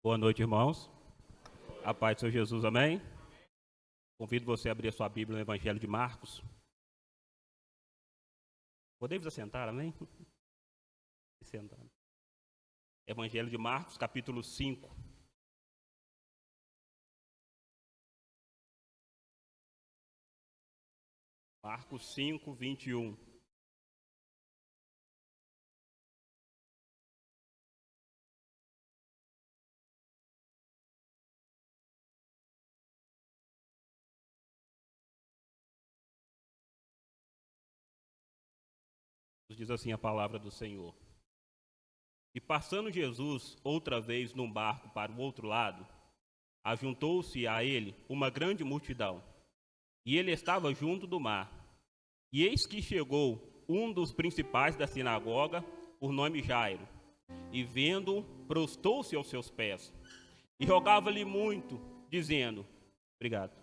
Boa noite, irmãos. A paz do Senhor Jesus, amém? Convido você a abrir a sua Bíblia no Evangelho de Marcos. Podemos assentar, amém? Sentar. Evangelho de Marcos, capítulo 5. Marcos 5, 21. Diz assim a palavra do Senhor. E passando Jesus outra vez num barco para o outro lado, ajuntou-se a ele uma grande multidão, e ele estava junto do mar. E eis que chegou um dos principais da sinagoga, por nome Jairo, e vendo-o, prostou-se aos seus pés, e rogava-lhe muito, dizendo: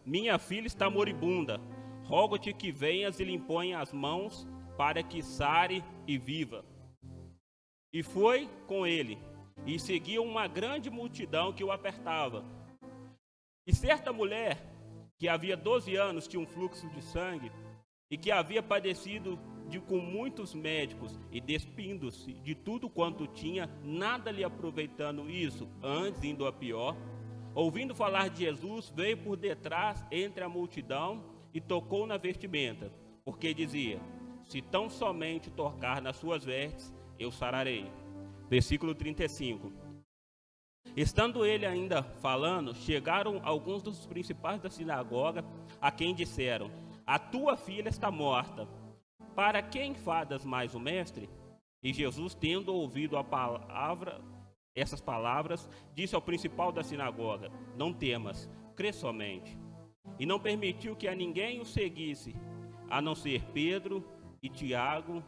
minha filha está moribunda, rogo-te que venhas e lhe imponha as mãos, para que sare e viva. E foi com ele, e seguia uma grande multidão que o apertava. E certa mulher, que havia 12 anos tinha um fluxo de sangue, e que havia padecido com muitos médicos, e despindo-se de tudo quanto tinha, nada lhe aproveitando isso, antes indo a pior, ouvindo falar de Jesus, veio por detrás entre a multidão e tocou na vestimenta, porque dizia: se tão somente tocar nas suas vestes, eu sararei. Versículo 35. Estando ele ainda falando, chegaram alguns dos principais da sinagoga, a quem disseram: a tua filha está morta. Para que enfadas mais o mestre? E Jesus, tendo ouvido essas palavras, disse ao principal da sinagoga: não temas, crê somente. E não permitiu que a ninguém o seguisse, a não ser Pedro e Tiago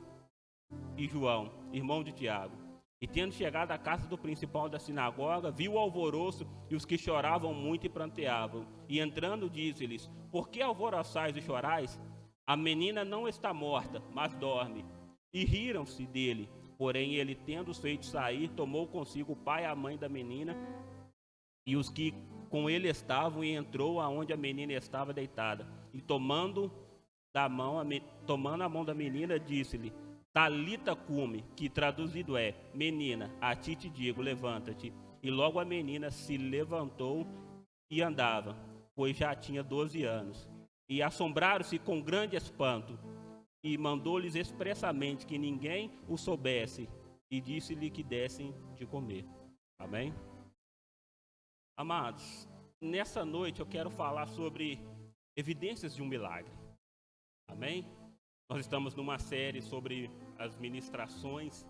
e João, irmão de Tiago. E tendo chegado à casa do principal da sinagoga, viu o alvoroço e os que choravam muito e pranteavam. E entrando, disse-lhes: por que alvoroçais e chorais? A menina não está morta, mas dorme. E riram-se dele. Porém, ele, tendo-os feito sair, tomou consigo o pai e a mãe da menina e os que com ele estavam, e entrou aonde a menina estava deitada. E tomando a mão da menina, disse-lhe: Talita cumi, que traduzido é: menina, a ti te digo, levanta-te. E logo a menina se levantou e andava, pois já tinha 12 anos. E assombraram-se com grande espanto, e mandou-lhes expressamente que ninguém o soubesse, e disse-lhe que dessem de comer. Amém? Amados, nessa noite eu quero falar sobre evidências de um milagre. Amém? Nós estamos numa série sobre as ministrações,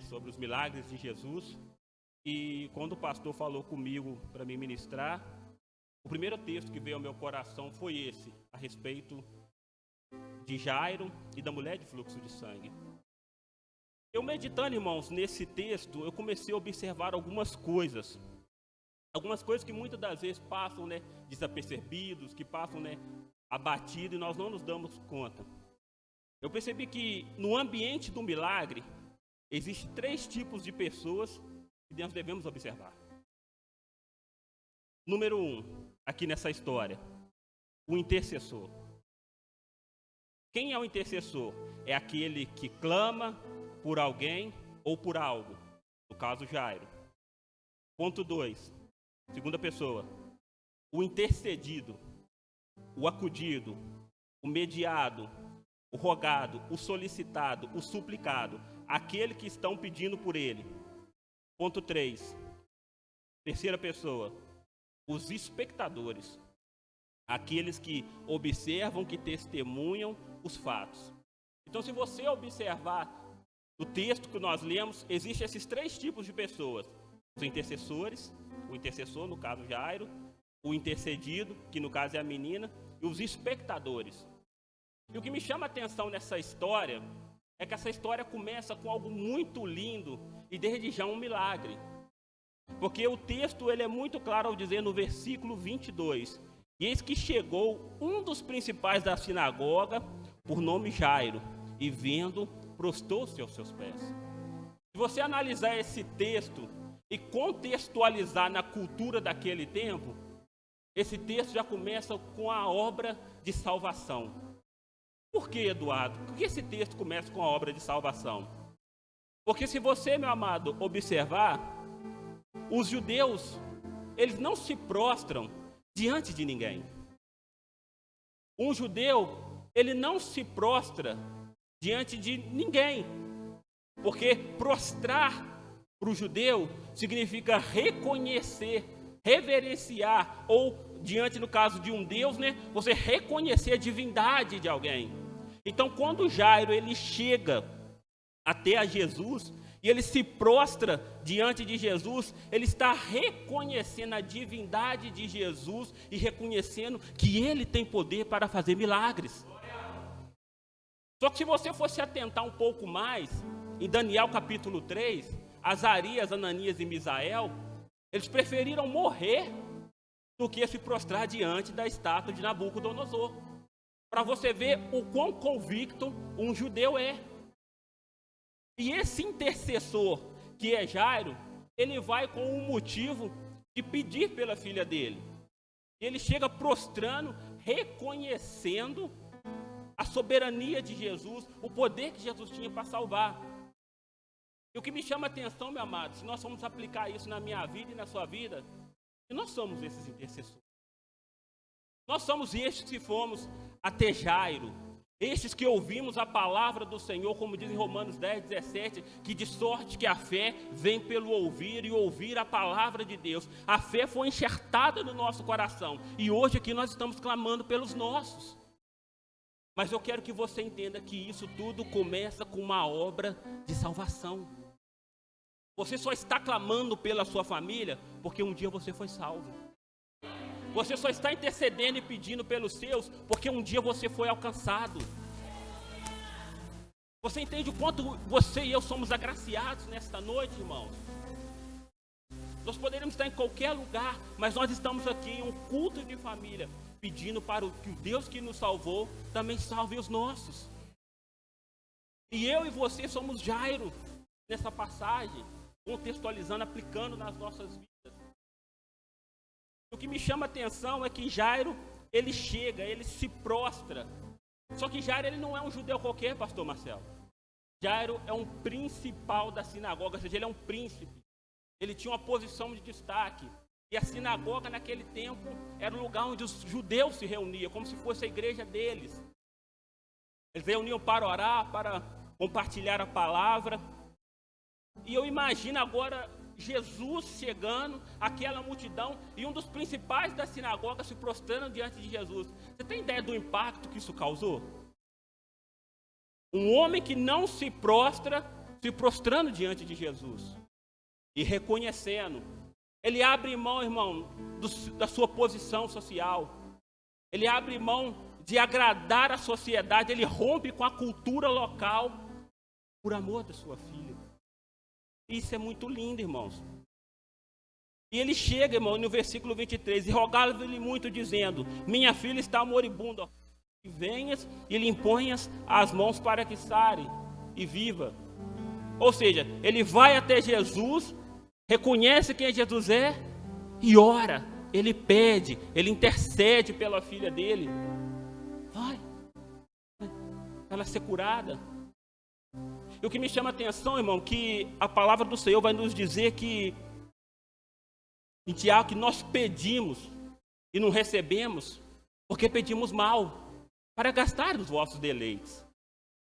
sobre os milagres de Jesus. E quando o pastor falou comigo para me ministrar, o primeiro texto que veio ao meu coração foi esse, a respeito de Jairo e da mulher de fluxo de sangue. Eu meditando, irmãos, nesse texto, eu comecei a observar algumas coisas que muitas das vezes passam, desapercebidos, que passam, abatido, e nós não nos damos conta. Eu percebi que no ambiente do milagre existem 3 tipos de pessoas que nós devemos observar. Número 1, aqui nessa história, o intercessor. Quem é o intercessor? É aquele que clama por alguém ou por algo, no caso Jairo. Ponto 2, segunda pessoa, o intercedido, o acudido, o mediado, o rogado, o solicitado, o suplicado, aquele que estão pedindo por ele. Ponto 3, terceira pessoa, os espectadores, aqueles que observam, que testemunham os fatos. Então, se você observar o texto que nós lemos, existem esses 3 tipos de pessoas: os intercessores, o intercessor, no caso Jairo, o intercedido, que no caso é a menina, e os espectadores. E o que me chama a atenção nessa história é que essa história começa com algo muito lindo e desde já um milagre. Porque o texto ele é muito claro ao dizer no versículo 22: e eis que chegou um dos principais da sinagoga, por nome Jairo, e vendo, prostou-se aos seus pés. Se você analisar esse texto, e contextualizar na cultura daquele tempo, esse texto já começa com a obra de salvação. Por que, Eduardo? Por que esse texto começa com a obra de salvação? Porque se você, meu amado, observar, os judeus, eles não se prostram diante de ninguém. Um judeu, ele não se prostra diante de ninguém. Porque prostrar para o judeu significa reconhecer, reverenciar, ou diante, no caso de um Deus, né, você reconhecer a divindade de alguém. Então, quando Jairo ele chega até a Jesus e ele se prostra diante de Jesus, ele está reconhecendo a divindade de Jesus e reconhecendo que ele tem poder para fazer milagres. Só que se você fosse atentar um pouco mais, em Daniel capítulo 3, Azarias, Ananias e Misael, eles preferiram morrer do que se prostrar diante da estátua de Nabucodonosor. Para você ver o quão convicto um judeu é. E esse intercessor, que é Jairo, ele vai com um motivo de pedir pela filha dele. Ele chega prostrando, reconhecendo a soberania de Jesus, o poder que Jesus tinha para salvar. E o que me chama a atenção, meu amado, se nós formos aplicar isso na minha vida e na sua vida, que nós somos esses intercessores. Nós somos estes que fomos até Jairo, estes que ouvimos a palavra do Senhor, como diz em Romanos 10, 17, que de sorte que a fé vem pelo ouvir e ouvir a palavra de Deus. A fé foi enxertada no nosso coração e hoje aqui nós estamos clamando pelos nossos. Mas eu quero que você entenda que isso tudo começa com uma obra de salvação. Você só está clamando pela sua família porque um dia você foi salvo. Você só está intercedendo e pedindo pelos seus porque um dia você foi alcançado. Você entende o quanto você e eu somos agraciados nesta noite, irmãos? Nós poderíamos estar em qualquer lugar, mas nós estamos aqui em um culto de família, pedindo para que o Deus que nos salvou também salve os nossos. E eu e você somos Jairo nessa passagem, contextualizando, aplicando nas nossas vidas. O que me chama a atenção é que Jairo, ele chega, ele se prostra. Só que Jairo, ele não é um judeu qualquer, pastor Marcelo. Jairo é um principal da sinagoga, ou seja, ele é um príncipe. Ele tinha uma posição de destaque. E a sinagoga naquele tempo era um lugar onde os judeus se reuniam, como se fosse a igreja deles. Eles reuniam para orar, para compartilhar a palavra. E eu imagino agora Jesus chegando, aquela multidão, e um dos principais da sinagoga se prostrando diante de Jesus. Você tem ideia do impacto que isso causou? Um homem que não se prostra, se prostrando diante de Jesus. E reconhecendo. Ele abre mão, irmão, da sua posição social. Ele abre mão de agradar a sociedade. Ele rompe com a cultura local por amor da sua filha. Isso é muito lindo, irmãos. E ele chega, irmão, no versículo 23, e rogava-lhe muito, dizendo: minha filha está moribunda, e venhas e lhe imponhas as mãos para que sare e viva. Ou seja, ele vai até Jesus, reconhece quem Jesus é e ora. Ele pede, ele intercede pela filha dele. Vai ela ser curada. E o que me chama a atenção, irmão, que a palavra do Senhor vai nos dizer que em Tiago, que nós pedimos e não recebemos porque pedimos mal, para gastar os vossos deleites.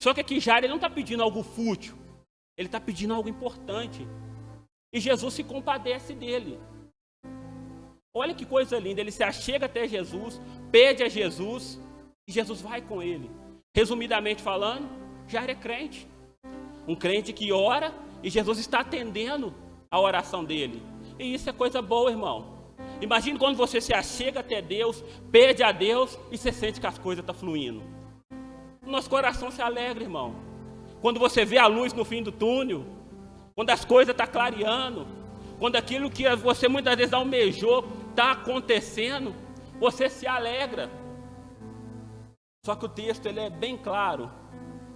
Só que aqui Jairo, ele não está pedindo algo fútil, ele está pedindo algo importante. E Jesus se compadece dele. Olha que coisa linda, ele se achega até Jesus, pede a Jesus, e Jesus vai com ele. Resumidamente falando, Jairo é crente. Um crente que ora, e Jesus está atendendo a oração dele. E isso é coisa boa, irmão. Imagine quando você se achega até Deus, pede a Deus, e você sente que as coisas estão fluindo. Nosso coração se alegra, irmão. Quando você vê a luz no fim do túnel, quando as coisas estão clareando, quando aquilo que você muitas vezes almejou está acontecendo, você se alegra. Só que o texto ele é bem claro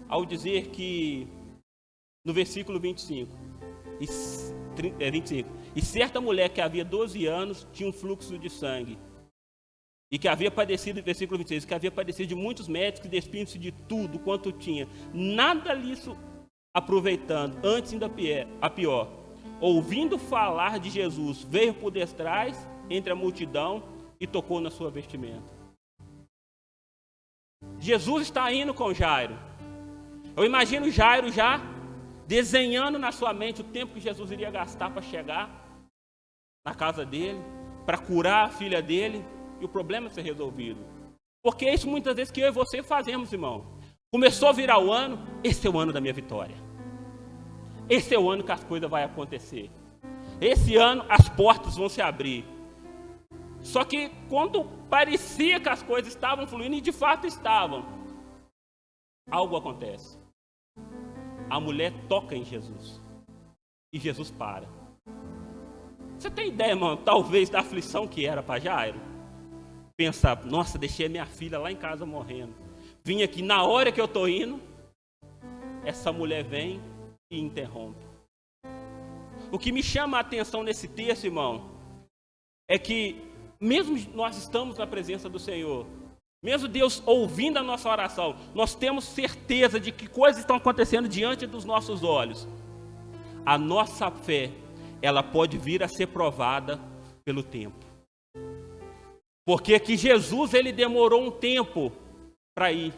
ao dizer que, no versículo 25, 25. E certa mulher que havia 12 anos tinha um fluxo de sangue. E que havia padecido, versículo 26, que havia padecido de muitos médicos, despindo-se de tudo quanto tinha, nada lisso aproveitando, antes ainda a pior. Ouvindo falar de Jesus, veio por detrás, entre a multidão, e tocou na sua vestimenta. Jesus está indo com Jairo. Eu imagino Jairo já desenhando na sua mente o tempo que Jesus iria gastar para chegar na casa dele, para curar a filha dele, e o problema ser resolvido. Porque é isso muitas vezes que eu e você fazemos, irmão. Começou a virar o ano, esse é o ano da minha vitória. Esse é o ano que as coisas vão acontecer. Esse ano as portas vão se abrir. Só que quando parecia que as coisas estavam fluindo, e de fato estavam, algo acontece. A mulher toca em Jesus. E Jesus para. Você tem ideia, irmão, talvez da aflição que era para Jairo? Pensar, nossa, deixei a minha filha lá em casa morrendo. Vim aqui, na hora que eu estou indo, essa mulher vem e interrompe. O que me chama a atenção nesse texto, irmão, é que mesmo nós estamos na presença do Senhor, mesmo Deus ouvindo a nossa oração, nós temos certeza de que coisas estão acontecendo diante dos nossos olhos. A nossa fé, ela pode vir a ser provada pelo tempo. Porque que Jesus, ele demorou um tempo para ir.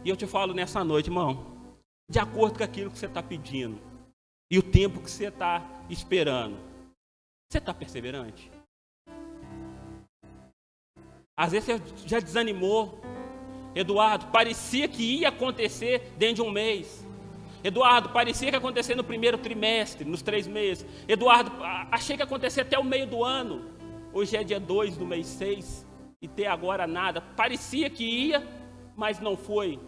E eu te falo nessa noite, irmão, de acordo com aquilo que você está pedindo e o tempo que você está esperando, você está perseverante? Às vezes você já desanimou. Eduardo, parecia que ia acontecer dentro de um mês. Eduardo, parecia que ia acontecer no primeiro trimestre, nos 3 meses. Eduardo, achei que ia acontecer até o meio do ano. Hoje é dia 2 do mês 6 e até agora nada. Parecia que ia, mas não foi.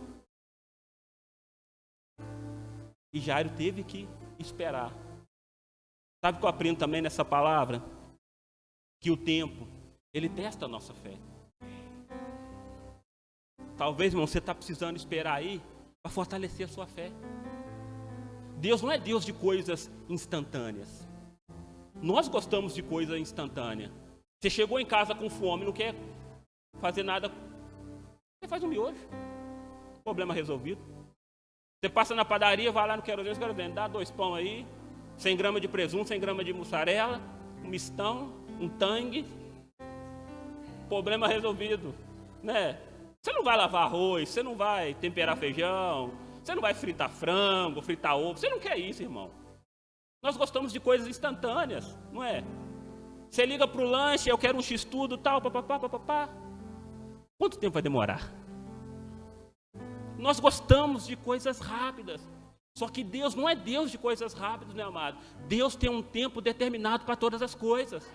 E Jairo teve que esperar. Sabe o que eu aprendo também nessa palavra? Que o tempo, ele testa a nossa fé. Talvez, irmão, você está precisando esperar aí para fortalecer a sua fé. Deus não é Deus de coisas instantâneas. Nós gostamos de coisa instantânea. Você chegou em casa com fome, não quer fazer nada, você faz um miojo. Problema resolvido. Você passa na padaria, vai lá no querosene, dá 2 pão aí, 100 gramas de presunto, 100 gramas de mussarela, um mistão, um tangue. Problema resolvido, né? Você não vai lavar arroz, você não vai temperar feijão, você não vai fritar frango, fritar ovo, você não quer isso, irmão. Nós gostamos de coisas instantâneas, não é? Você liga para o lanche, eu quero um x-tudo, tal, papapá. Quanto tempo vai demorar? Nós gostamos de coisas rápidas. Só que Deus não é Deus de coisas rápidas, meu amado. Deus tem um tempo determinado para todas as coisas.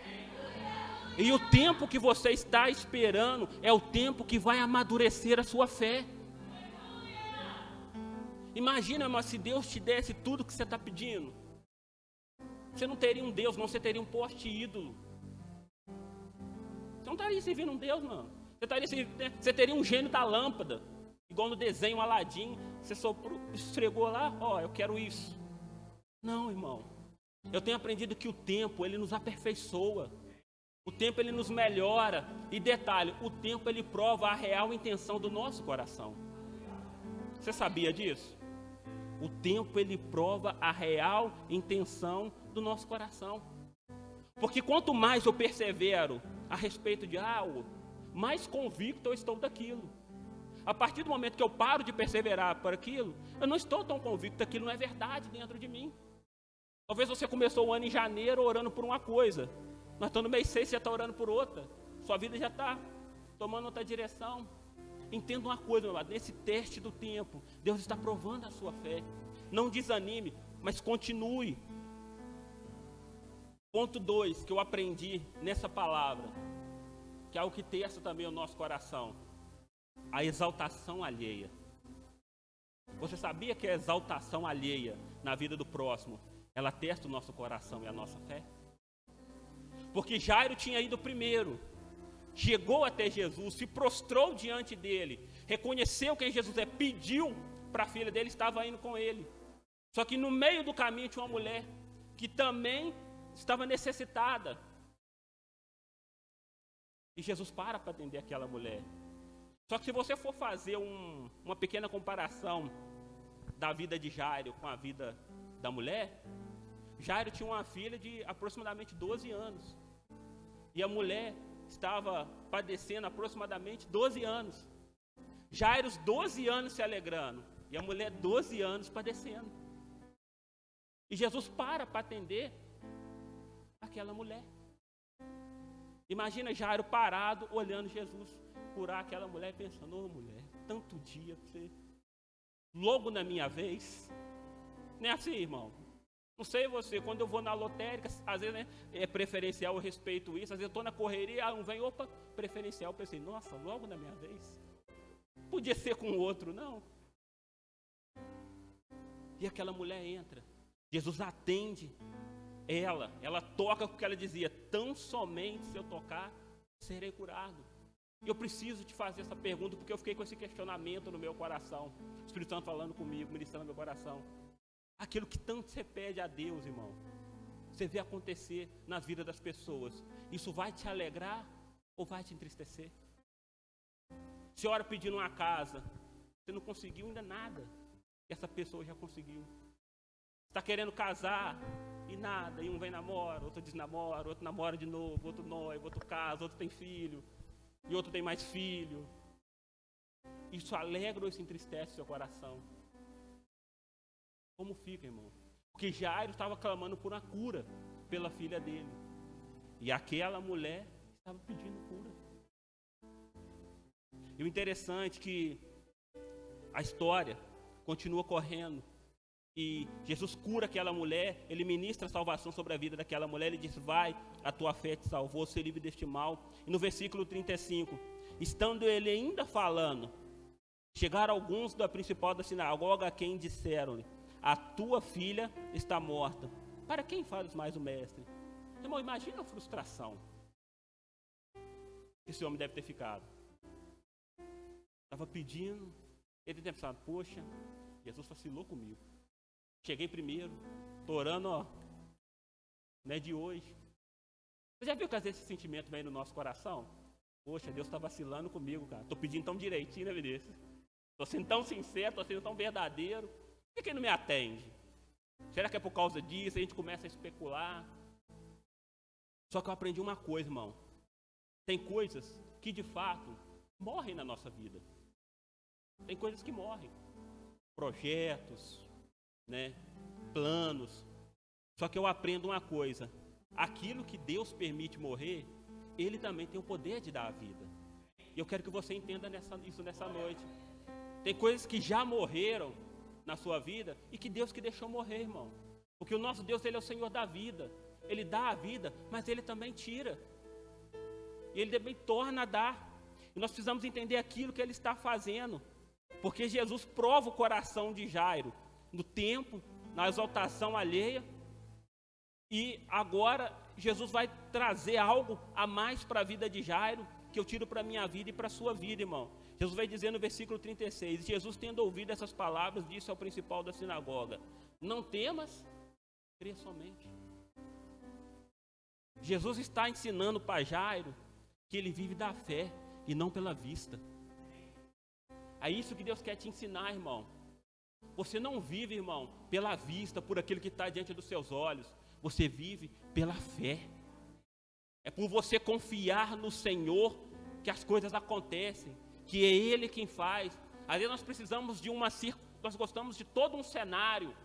E o tempo que você está esperando é o tempo que vai amadurecer a sua fé. Imagina, mas se Deus te desse tudo que você está pedindo, você não teria um Deus, não, você teria um poste ídolo. Você não estaria servindo um Deus, não. Você teria um gênio da lâmpada, igual no desenho Aladim. Você esfregou lá, ó, eu quero isso. Não, irmão. Eu tenho aprendido que o tempo, ele nos aperfeiçoa. O tempo, ele nos melhora. E detalhe, o tempo, ele prova a real intenção do nosso coração. Você sabia disso? O tempo, ele prova a real intenção do nosso coração. Porque quanto mais eu persevero a respeito de algo, mais convicto eu estou daquilo. A partir do momento que eu paro de perseverar por aquilo, eu não estou tão convicto daquilo, não é verdade dentro de mim. Talvez você começou o ano em janeiro orando por uma coisa, nós estamos no mês 6, você já está orando por outra, sua vida já está tomando outra direção. Entenda uma coisa, meu amado, nesse teste do tempo, Deus está provando a sua fé. Não desanime, mas continue. Ponto 2, que eu aprendi nessa palavra, que é algo que testa também o nosso coração: a exaltação alheia. Você sabia que a exaltação alheia na vida do próximo, ela testa o nosso coração e a nossa fé? Porque Jairo tinha ido primeiro, chegou até Jesus, se prostrou diante dele, reconheceu quem Jesus é, pediu para a filha dele, estava indo com ele. Só que no meio do caminho tinha uma mulher que também estava necessitada. E Jesus para atender aquela mulher. Só que se você for fazer uma pequena comparação da vida de Jairo com a vida da mulher, Jairo tinha uma filha de aproximadamente 12 anos. E a mulher estava padecendo aproximadamente 12 anos. Jairo, 12 anos se alegrando. E a mulher, 12 anos padecendo. E Jesus para atender aquela mulher. Imagina Jairo parado, olhando Jesus curar aquela mulher, pensando: ô mulher, tanto dia pra você, logo na minha vez. Não é assim, irmão? Não sei você, quando eu vou na lotérica, às vezes, né, é preferencial, eu respeito isso. Às vezes eu estou na correria, um vem, opa, preferencial. Eu pensei: nossa, logo na minha vez. Podia ser com o outro, não. E aquela mulher entra. Jesus atende ela toca com o que ela dizia: tão somente se eu tocar, serei curado. E eu preciso te fazer essa pergunta, porque eu fiquei com esse questionamento no meu coração. O Espírito Santo falando comigo, ministrando no meu coração. Aquilo que tanto você pede a Deus, irmão, você vê acontecer nas vidas das pessoas, isso vai te alegrar ou vai te entristecer? Você ora pedindo uma casa, você não conseguiu ainda nada, e essa pessoa já conseguiu. Está querendo casar e nada, e um vem namora, outro desnamora, outro namora de novo, outro noivo, outro casa, outro tem filho, e outro tem mais filho. Isso alegra ou isso entristece o seu coração? Como fica, irmão? Porque Jairo estava clamando por uma cura pela filha dele, e aquela mulher estava pedindo cura. E o interessante é que a história continua correndo. E Jesus cura aquela mulher, ele ministra a salvação sobre a vida daquela mulher, ele diz: vai, a tua fé te salvou, ser livre deste mal. E no versículo 35, estando ele ainda falando, chegaram alguns da principal da sinagoga, a quem disseram-lhe: a tua filha está morta, para quem fazes mais o mestre? Irmão, imagina a frustração que esse homem deve ter ficado. Estava pedindo, ele deve pensar: poxa, Jesus vacilou comigo. Cheguei primeiro, estou orando, não é de hoje. Você já viu que às vezes esse sentimento vem no nosso coração? Poxa, Deus está vacilando comigo, cara. Estou pedindo tão direitinho, né, Vinícius? Estou sendo tão sincero, estou sendo tão verdadeiro. Por que ele não me atende? Será que é por causa disso? A gente começa a especular. Só que eu aprendi uma coisa, irmão. Tem coisas que de fato morrem na nossa vida. Tem coisas que morrem. Projetos, né, planos. Só que eu aprendo uma coisa: aquilo que Deus permite morrer, Ele também tem o poder de dar a vida. E eu quero que você entenda isso nessa noite. Tem coisas que já morreram na sua vida e que Deus que deixou morrer, irmão. Porque o nosso Deus, Ele é o Senhor da vida. Ele dá a vida, mas Ele também tira. E Ele também torna a dar. E nós precisamos entender aquilo que Ele está fazendo. Porque Jesus prova o coração de Jairo no tempo, na exaltação alheia, e agora Jesus vai trazer algo a mais para a vida de Jairo, que eu tiro para a minha vida e para a sua vida, irmão. Jesus vai dizer no versículo 36, Jesus, tendo ouvido essas palavras, disse ao principal da sinagoga: não temas, crê somente. Jesus está ensinando para Jairo que ele vive da fé e não pela vista. É isso que Deus quer te ensinar, irmão. Você não vive, irmão, pela vista, por aquilo que está diante dos seus olhos. Você vive pela fé. É por você confiar no Senhor que as coisas acontecem, que é Ele quem faz. Às vezes nós precisamos de nós gostamos de todo um cenário,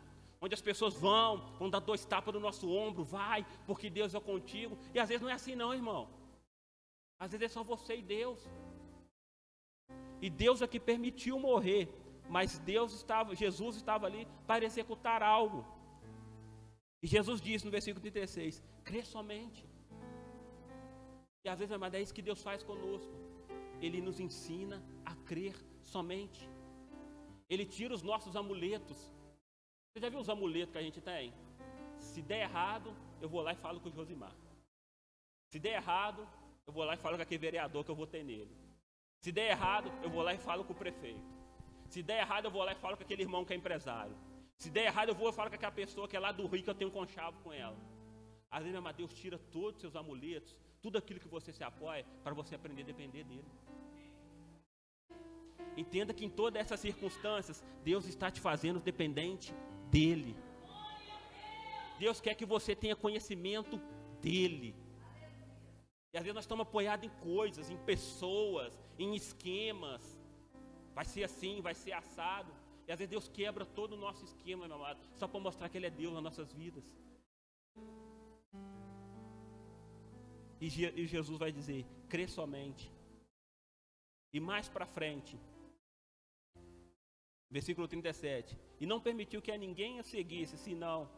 onde as pessoas vão dar 2 tapas no nosso ombro, vai, porque Deus é contigo. E às vezes não é assim não, irmão. Às vezes é só você e Deus. E Deus é que permitiu morrer. Mas Jesus estava ali para executar algo. E Jesus disse no versículo 36, crê somente. E às vezes, mas é isso que Deus faz conosco. Ele nos ensina a crer somente. Ele tira os nossos amuletos. Você já viu os amuletos que a gente tem? Se der errado, eu vou lá e falo com o Josimar. Se der errado, eu vou lá e falo com aquele vereador que eu votei nele. Se der errado, eu vou lá e falo com o prefeito. Se der errado, eu vou lá e falo com aquele irmão que é empresário. Se der errado, eu vou falar com aquela pessoa que é lá do Rio, que eu tenho um conchavo com ela. Às vezes, meu amado, Deus tira todos os seus amuletos, tudo aquilo que você se apoia, para você aprender a depender dele. Entenda que em todas essas circunstâncias, Deus está te fazendo dependente dele. Deus quer que você tenha conhecimento dele. E às vezes nós estamos apoiados em coisas, em pessoas, em esquemas. Vai ser assim, vai ser assado. E às vezes Deus quebra todo o nosso esquema, meu amado, só para mostrar que ele é Deus nas nossas vidas. E Jesus vai dizer, crê somente. E mais para frente, versículo 37, e não permitiu que a ninguém a seguisse, senão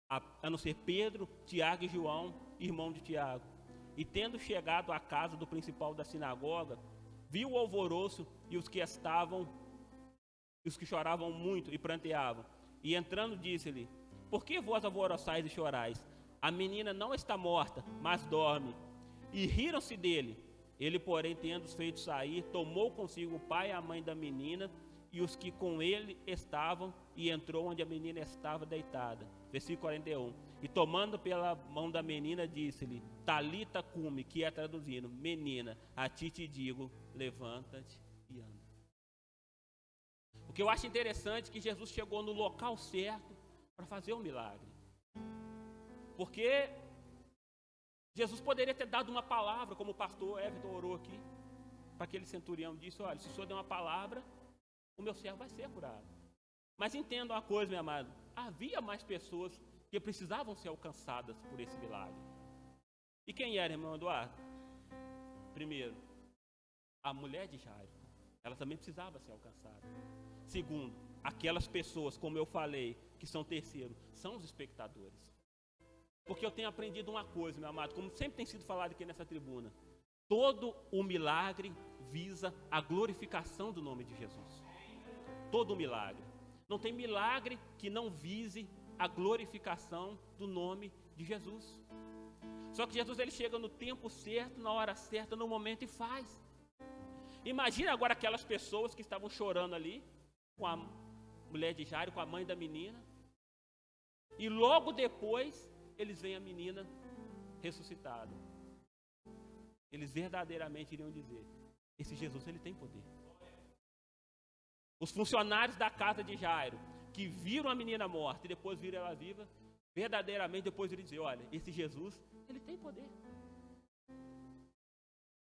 a não ser Pedro, Tiago e João, irmão de Tiago. E tendo chegado à casa do principal da sinagoga, viu o alvoroço e os que choravam muito e pranteavam. E entrando disse-lhe, por que vós alvoroçais e chorais? A menina não está morta, mas dorme. E riram-se dele. Ele, porém, tendo os feito sair, tomou consigo o pai e a mãe da menina e os que com ele estavam, e entrou onde a menina estava deitada. Versículo 41. E tomando pela mão da menina, disse-lhe, Talita cumi, que é traduzindo, menina, a ti te digo, levanta-te e anda. O que eu acho interessante é que Jesus chegou no local certo para fazer um milagre. Porque Jesus poderia ter dado uma palavra, como o pastor Everton orou aqui, para aquele centurião, disse, olha, se o senhor der uma palavra, o meu servo vai ser curado. Mas entenda uma coisa, meu amado, havia mais pessoas que precisavam ser alcançadas por esse milagre. E quem era, irmão Eduardo? Primeiro, a mulher de Jairo. Ela também precisava ser alcançada. Segundo, aquelas pessoas, como eu falei, que são terceiro, são os espectadores. Porque eu tenho aprendido uma coisa, meu amado, como sempre tem sido falado aqui nessa tribuna. Todo o milagre visa a glorificação do nome de Jesus. Todo o milagre. Não tem milagre que não vise a glorificação do nome de Jesus. Só que Jesus, ele chega no tempo certo, na hora certa, no momento e faz. Imagina agora aquelas pessoas que estavam chorando ali, com a mulher de Jairo, com a mãe da menina. E logo depois, eles veem a menina ressuscitada. Eles verdadeiramente iriam dizer, esse Jesus, ele tem poder. Os funcionários da casa de Jairo, que viram a menina morta e depois viram ela viva, verdadeiramente depois iriam dizer, olha, esse Jesus, ele tem poder.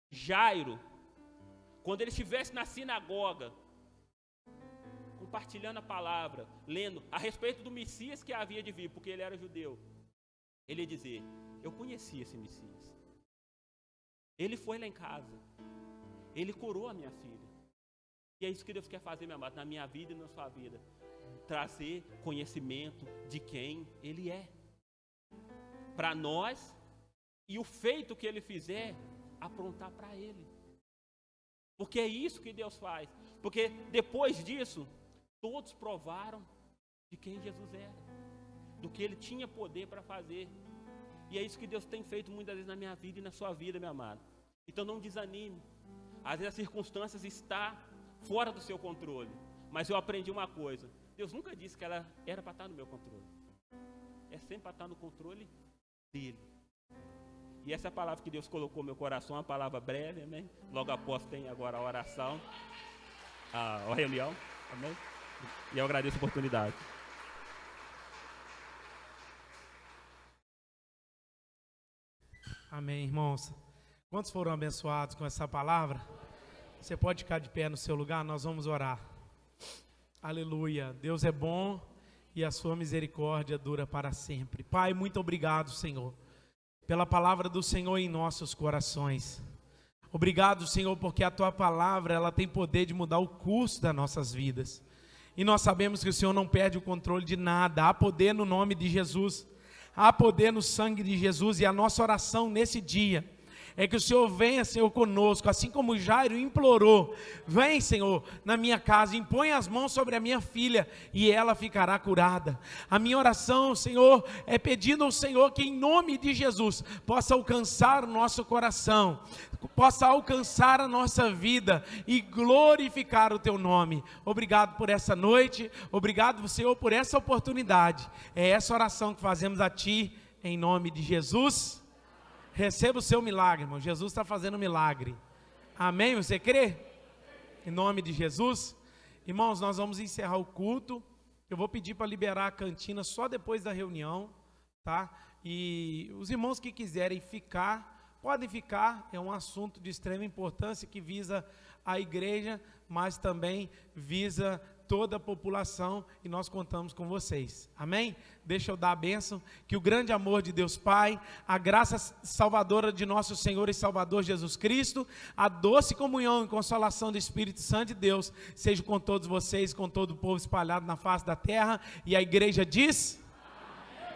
Jairo, quando ele estivesse na sinagoga, compartilhando a palavra, lendo a respeito do Messias que havia de vir, porque ele era judeu, ele ia dizer, eu conheci esse Messias. Ele foi lá em casa, ele curou a minha filha. E é isso que Deus quer fazer, meu amado, na minha vida e na sua vida. Trazer conhecimento de quem Ele é. Para nós, e o feito que Ele fizer, aprontar para Ele. Porque é isso que Deus faz. Porque depois disso, todos provaram de quem Jesus era. Do que Ele tinha poder para fazer. E é isso que Deus tem feito muitas vezes na minha vida e na sua vida, meu amado. Então não desanime. Às vezes as circunstâncias estão fora do seu controle. Mas eu aprendi uma coisa. Deus nunca disse que ela era para estar no meu controle. É sempre para estar no controle dele. E essa palavra que Deus colocou no meu coração, uma palavra breve, amém? Logo após tem agora a oração, a reunião, amém? E eu agradeço a oportunidade. Amém, irmãos. Quantos foram abençoados com essa palavra? Você pode ficar de pé no seu lugar, nós vamos orar. Aleluia. Deus é bom e a sua misericórdia dura para sempre. Pai, muito obrigado, Senhor, pela palavra do Senhor em nossos corações. Obrigado, Senhor, porque a tua palavra, ela tem poder de mudar o curso das nossas vidas. E nós sabemos que o Senhor não perde o controle de nada. Há poder no nome de Jesus. Há poder no sangue de Jesus. E a nossa oração nesse dia é que o Senhor venha, Senhor, conosco, assim como Jairo implorou. Vem, Senhor, na minha casa, impõe as mãos sobre a minha filha e ela ficará curada. A minha oração, Senhor, é pedindo ao Senhor que em nome de Jesus possa alcançar o nosso coração, possa alcançar a nossa vida e glorificar o Teu nome. Obrigado por essa noite, obrigado, Senhor, por essa oportunidade. É essa oração que fazemos a Ti, em nome de Jesus. Receba o seu milagre, irmão. Jesus está fazendo um milagre. Amém? Você crê? Em nome de Jesus. Irmãos, nós vamos encerrar o culto. Eu vou pedir para liberar a cantina só depois da reunião, tá? E os irmãos que quiserem ficar, podem ficar. É um assunto de extrema importância que visa a igreja, mas também visa toda a população, e nós contamos com vocês. Amém? Deixa eu dar a bênção, que o grande amor de Deus Pai, a graça salvadora de nosso Senhor e Salvador Jesus Cristo, a doce comunhão e consolação do Espírito Santo de Deus, seja com todos vocês, com todo o povo espalhado na face da terra, e a igreja diz: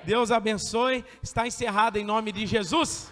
Deus abençoe. Está encerrado em nome de Jesus.